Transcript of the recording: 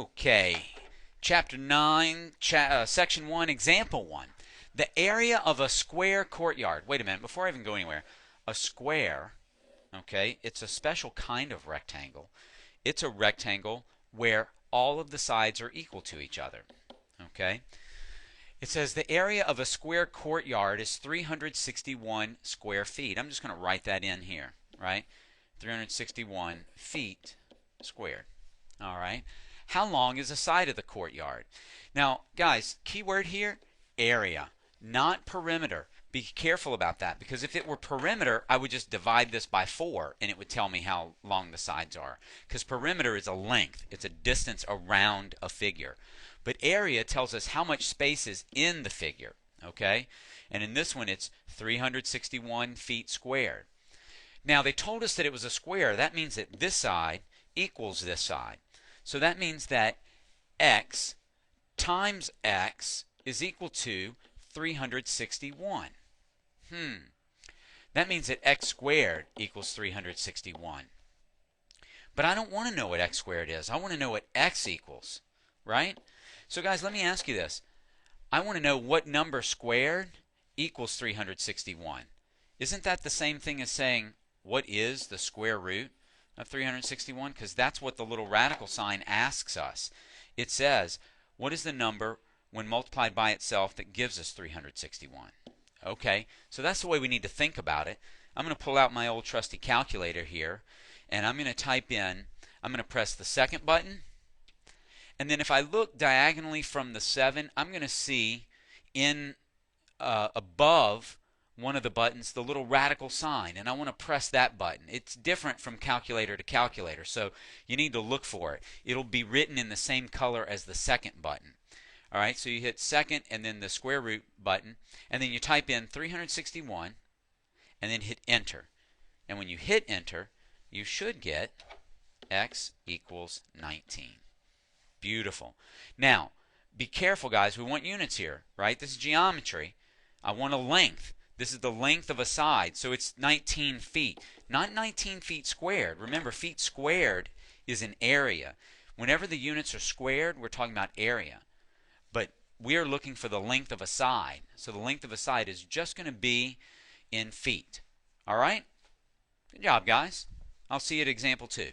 Okay, Chapter 9, Section 1, Example 1. The area of a square courtyard. Wait a minute, before I even go anywhere. A square, okay, it's a special kind of rectangle. It's a rectangle where all of the sides are equal to each other, okay? It says the area of a square courtyard is 361 square feet. I'm just going to write that in here, right? 361 feet squared, all right? How long is the side of the courtyard? Now, guys, keyword here, area, not perimeter. Be careful about that, because if it were perimeter, I would just divide this by 4 and it would tell me how long the sides are. Because perimeter is a length, it's a distance around a figure. But area tells us how much space is in the figure, okay? And in this one, it's 361 feet squared. Now, they told us that it was a square. That means that this side equals this side. So that means that x times x is equal to 361. That means that x squared equals 361. But I don't want to know what x squared is. I want to know what x equals, right? So guys, let me ask you this. I want to know what number squared equals 361. Isn't that the same thing as saying what is the square root of 361? Because that's what the little radical sign asks us. It says, what is the number when multiplied by itself that gives us 361? Okay, so that's the way we need to think about it. I'm going to pull out my old trusty calculator here, and I'm going to type in, I'm going to press the second button, and then if I look diagonally from the 7, I'm going to see in above one of the buttons the little radical sign, and I want to press that button. It's different from calculator to calculator, so you need to look for it. It'll be written in the same color as the second button. All right, so you hit second and then the square root button, and then you type in 361 and then hit enter. And when you hit enter, you should get x equals 19. Beautiful. Now, be careful, guys. We want units here, right? This is geometry. I want a length. This is the length of a side, so it's 19 feet. Not 19 feet squared. Remember, feet squared is an area. Whenever the units are squared, we're talking about area. But we are looking for the length of a side. So the length of a side is just going to be in feet. All right? Good job, guys. I'll see you at example 2.